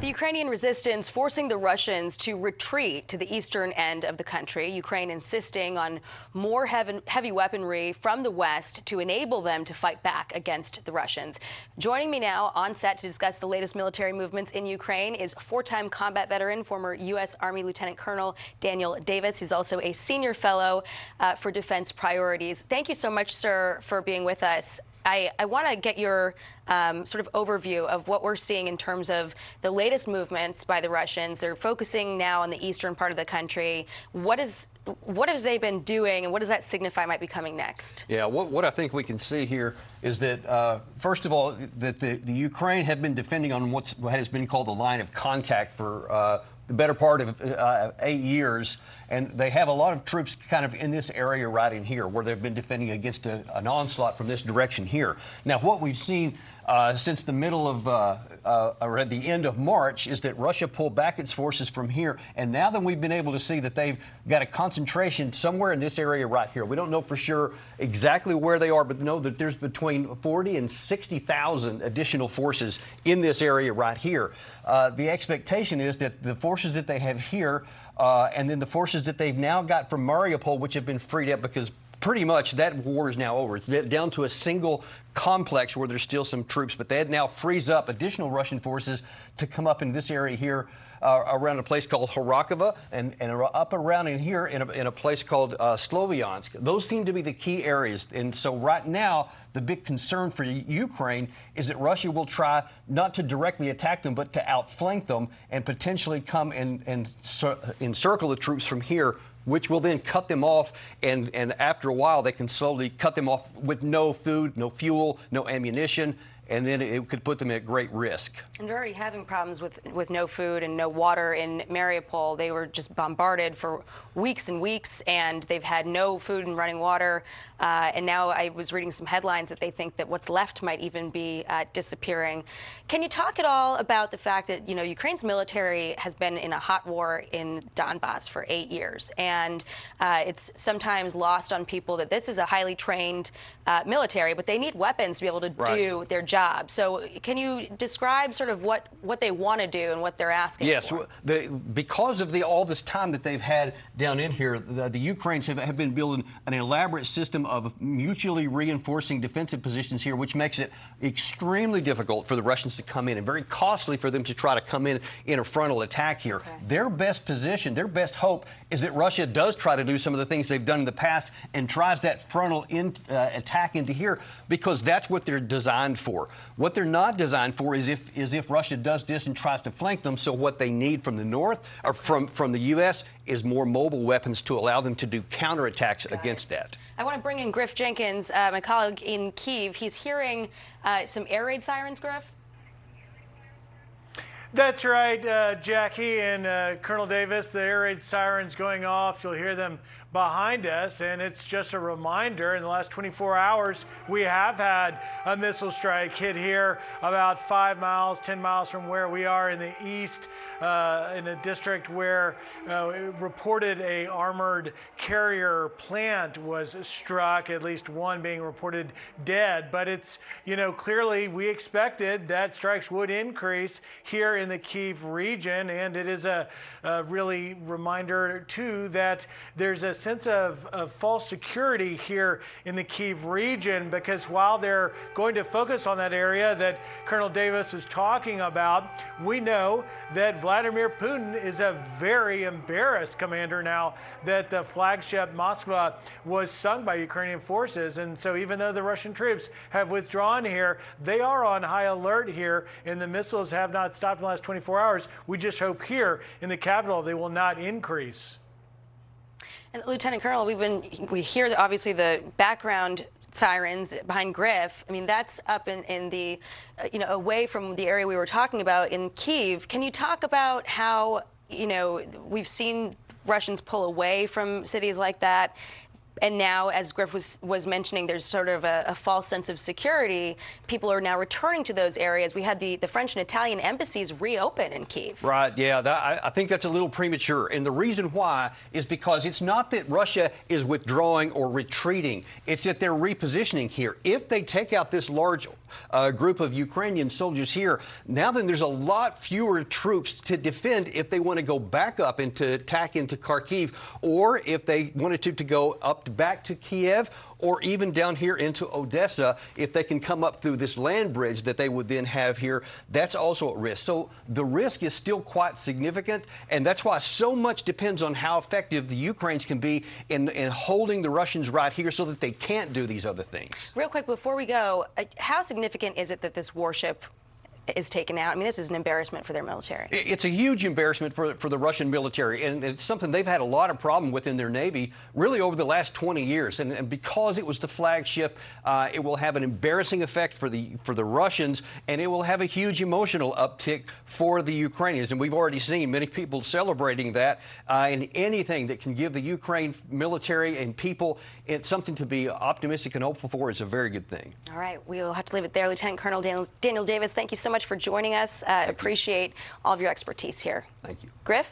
The Ukrainian resistance forcing the Russians to retreat to the eastern end of the country. Ukraine insisting on more heavy weaponry from the West to enable them to fight back against the Russians. Joining me now on set to discuss the latest military movements in Ukraine is four-time combat veteran, former U.S. Army Lieutenant Colonel Daniel Davis. He's also a senior fellow for defense priorities. Thank you so much, sir, for being with us. I want to get your sort of overview of what we're seeing in terms of the latest movements by the Russians. They're focusing now on the eastern part of the country. What have they been doing, and what does that signify might be coming next? Yeah, what I think we can see here is that, first of all, that the Ukraine had been defending on what has been called the line of contact for the better part of 8 years. And they have a lot of troops kind of in this area right in here where they've been defending against an onslaught from this direction here. Now, what we've seen since the middle of or at the end of March is that Russia pulled back its forces from here. And now that we've been able to see that they've got a concentration somewhere in this area right here. We don't know for sure exactly where they are, but know that there's between 40 and 60,000 additional forces in this area right here. The expectation is that the forces that they have here and then the forces that they've now got from Mariupol, which have been freed up because pretty much that war is now over. It's down to a single complex where there's still some troops, but they now frees up additional Russian forces to come up in this area here around a place called Horakova and up around in here in a place called Sloviansk. Those seem to be the key areas. And so right now, the big concern for Ukraine is that Russia will try not to directly attack them, but to outflank them and potentially come and encircle the troops from here, which will then cut them off, and after a while they can slowly cut them off with no food, no fuel, no ammunition, and then it could put them at great risk. And they're already having problems with no food and no water in Mariupol. They were just bombarded for weeks and weeks, and they've had no food and running water. And now I was reading some headlines that they think that what's left might even be disappearing. Can you talk at all about the fact that, you know, Ukraine's military has been in a hot war in Donbass for 8 years, and it's sometimes lost on people that this is a highly trained military, but they need weapons to be able to do their job. So can you describe sort of what they want to do and what they're asking for? Yes, because of all this time that they've had down in here, the Ukrainians have been building an elaborate system of mutually reinforcing defensive positions here, which makes it extremely difficult for the Russians to come in and very costly for them to try to come in a frontal attack here. Okay. Their best position, their best hope is that Russia does try to do some of the things they've done in the past and tries that frontal attack into here, because that's what they're designed for. What they're not designed for is if Russia does this and tries to flank them. So what they need from the north or from the U.S. is more mobile weapons to allow them to do counterattacks against that. I want to bring in Griff Jenkins, my colleague in Kyiv. He's hearing some air raid sirens, Griff? That's right, Jackie and Colonel Davis. The air raid sirens going off. You'll hear them behind us, and it's just a reminder in the last 24 hours we have had a missile strike hit here about 5 miles, 10 miles from where we are in the east, in a district where it reported a armored carrier plant was struck, at least one being reported dead. But it's, you know, clearly we expected that strikes would increase here in the Kyiv region, and it is a really reminder too that there's a sense of false security here in the Kyiv region, because while they're going to focus on that area that Colonel Davis is talking about, we know that Vladimir Putin is a very embarrassed commander now that the flagship Moskva was sunk by Ukrainian forces. And so even though the Russian troops have withdrawn here, they are on high alert here, and the missiles have not stopped in the last 24 hours. We just hope here in the capital they will not increase. And Lieutenant Colonel, we hear obviously the background sirens behind Griff. I mean, that's up in the, you know, away from the area we were talking about in Kyiv. Can you talk about how, you know, we've seen Russians pull away from cities like that? And now, as Griff was mentioning, there's sort of a false sense of security. People are now returning to those areas. We had the French and Italian embassies reopen in Kyiv. Right, yeah, I think that's a little premature. And the reason why is because it's not that Russia is withdrawing or retreating. It's that they're repositioning here. If they take out this large group of Ukrainian soldiers here. Now then, there's a lot fewer troops to defend if they want to go back up and to attack into Kharkiv, or if they wanted to go up back to Kiev, or even down here into Odessa, if they can come up through this land bridge that they would then have here. That's also at risk. So the risk is still quite significant, and that's why so much depends on how effective the Ukrainians can be in holding the Russians right here so that they can't do these other things. Real quick, before we go, how significant is it that this warship is taken out? I mean, this is an embarrassment for their military. It's a huge embarrassment for the Russian military, and it's something they've had a lot of problem with in their Navy really over the last 20 years. And because it was the flagship, it will have an embarrassing effect for the Russians, and it will have a huge emotional uptick for the Ukrainians. And we've already seen many people celebrating that, and anything that can give the Ukraine military and people something to be optimistic and hopeful for is a very good thing. All right, we will have to leave it there. Lieutenant Colonel Daniel Davis, thank you so much for joining us. Appreciate all of your expertise here. Thank you. Griff?